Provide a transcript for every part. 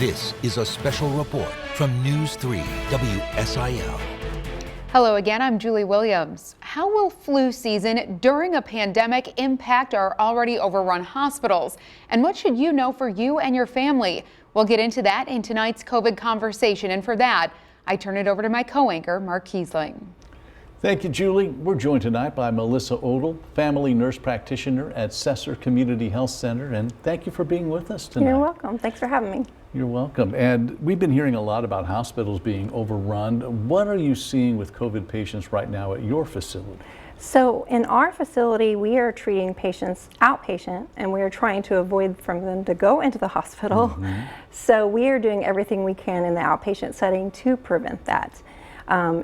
This is a special report from News 3 WSIL. Hello again, I'm Julie Williams. How will flu season during a pandemic impact our already overrun hospitals? And what should you know for you and your family? We'll get into that in tonight's COVID conversation. And for that, I turn it over to my co-anchor, Mark Kiesling. Thank you, Julie. We're joined tonight by Melissa Odell, family nurse practitioner at Cesar Community Health Center. And thank you for being with us tonight. You're welcome. Thanks for having me. You're welcome. And we've been hearing a lot about hospitals being overrun. What are you seeing with COVID patients right now at your facility? So in our facility, we are treating patients outpatient, and we are trying to avoid from them to go into the hospital. So we are doing everything we can in the outpatient setting to prevent that.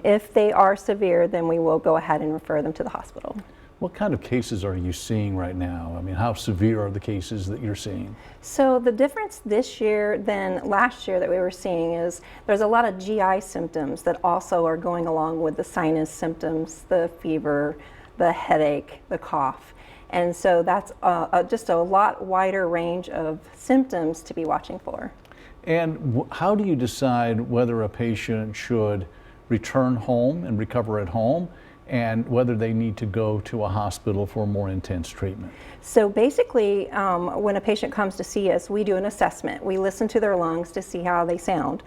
If they are severe, then we will go ahead and refer them to the hospital. What kind of cases are you seeing right now? I mean, how severe are the cases that you're seeing? So the difference this year than last year that we were seeing is there's a lot of GI symptoms that also are going along with the sinus symptoms, the fever, the headache, the cough. And so that's just a lot wider range of symptoms to be watching for. And how do you decide whether a patient should return home and recover at home, and whether they need to go to a hospital for more intense treatment? So basically, when a patient comes to see us, we do an assessment. We listen to their lungs to see how they sound.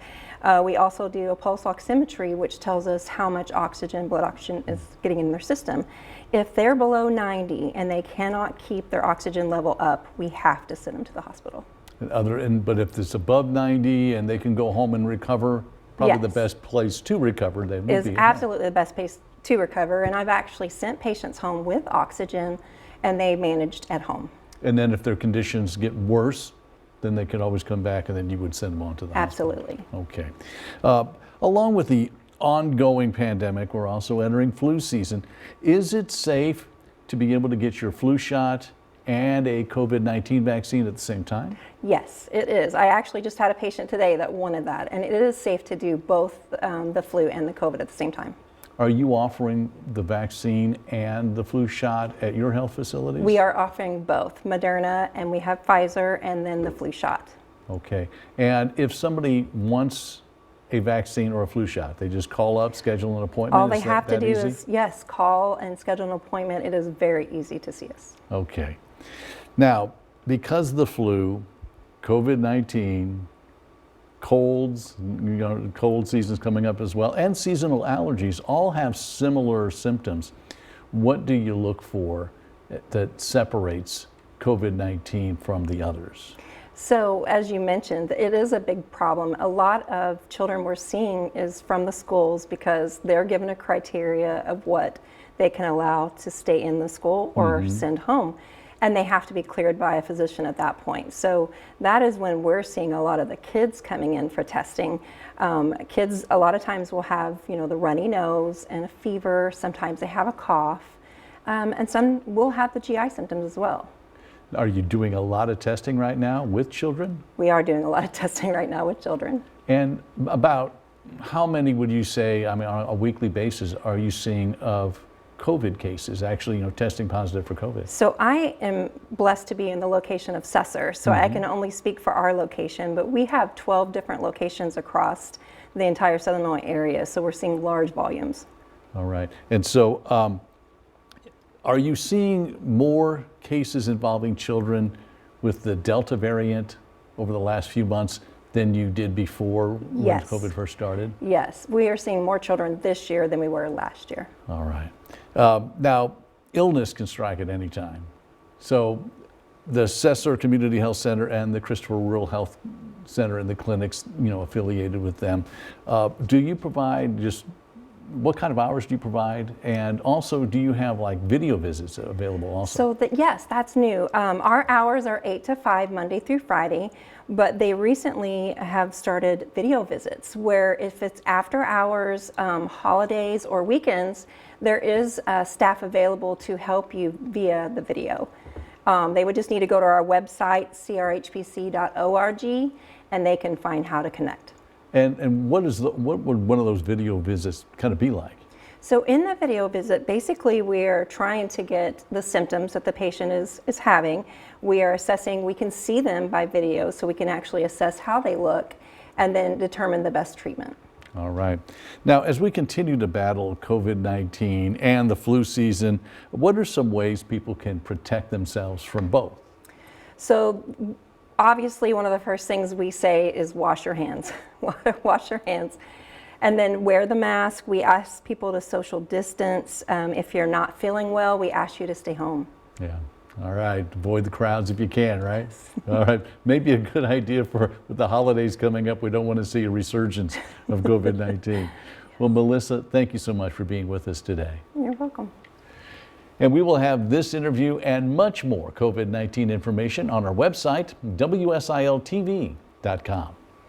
We also do a pulse oximetry, which tells us how much oxygen, blood oxygen is getting in their system. If they're below 90 and they cannot keep their oxygen level up, we have to send them to the hospital. But if it's above 90 and they can go home and recover, probably the best place to recover, they would be. Is absolutely the best place to recover, and I've actually sent patients home with oxygen and they managed at home. And then if their conditions get worse, then they could always come back and then you would send them on to the hospital. Absolutely. Okay. Along with the ongoing pandemic, we're also entering flu season. Is it safe to be able to get your flu shot and a COVID-19 vaccine at the same time? Yes, it is. I actually just had a patient today that wanted that, and it is safe to do both the flu and the COVID at the same time. Are you offering the vaccine and the flu shot at your health facilities? We are offering both, Moderna, and we have Pfizer, and then the flu shot. Okay. And if somebody wants a vaccine or a flu shot, they just call up, schedule an appointment? All they have to do is, yes, call and schedule an appointment. It is very easy to see us. Okay. Now, because of the flu, COVID-19, colds, cold season's coming up as well, and seasonal allergies all have similar symptoms. What do you look for that separates COVID-19 from the others? So, as you mentioned, it is a big problem. A lot of children we're seeing is from the schools because they're given a criteria of what they can allow to stay in the school or send home. And they have to be cleared by a physician at that point. So that is when we're seeing a lot of the kids coming in for testing. Kids a lot of times will have, the runny nose and a fever. Sometimes they have a cough, and some will have the GI symptoms as well. Are you doing a lot of testing right now with children? We are doing a lot of testing right now with children. And about how many would you say, on a weekly basis, are you seeing of COVID cases, actually, testing positive for COVID? So I am blessed to be in the location of Cesar, so I can only speak for our location, but we have 12 different locations across the entire Southern Illinois area, so we're seeing large volumes. All right. And so are you seeing more cases involving children with the Delta variant over the last few months than you did before when COVID first started? Yes, we are seeing more children this year than we were last year. All right. Now, illness can strike at any time. So the Cesar Community Health Center and the Christopher Rural Health Center and the clinics, affiliated with them, do you provide what kind of hours do you provide? And also, do you have video visits available also? So yes, that's new. Our hours are 8 to 5 Monday through Friday, but they recently have started video visits where if it's after hours, holidays or weekends, there is staff available to help you via the video. They would just need to go to our website, crhpc.org, and they can find how to connect. And what would one of those video visits kind of be like? So in the video visit, basically we're trying to get the symptoms that the patient is having. We are assessing, we can see them by video, so we can actually assess how they look and then determine the best treatment. All right. Now, as we continue to battle COVID-19 and the flu season, what are some ways people can protect themselves from both? So obviously one of the first things we say is wash your hands. Wash your hands. And then wear the mask. We ask people to social distance. If you're not feeling well, we ask you to stay home. Yeah. All right. Avoid the crowds if you can, right? All right. Maybe a good idea for with the holidays coming up. We don't want to see a resurgence of COVID-19. Well, Melissa, thank you so much for being with us today. You're welcome. And we will have this interview and much more COVID-19 information on our website, WSILTV.com.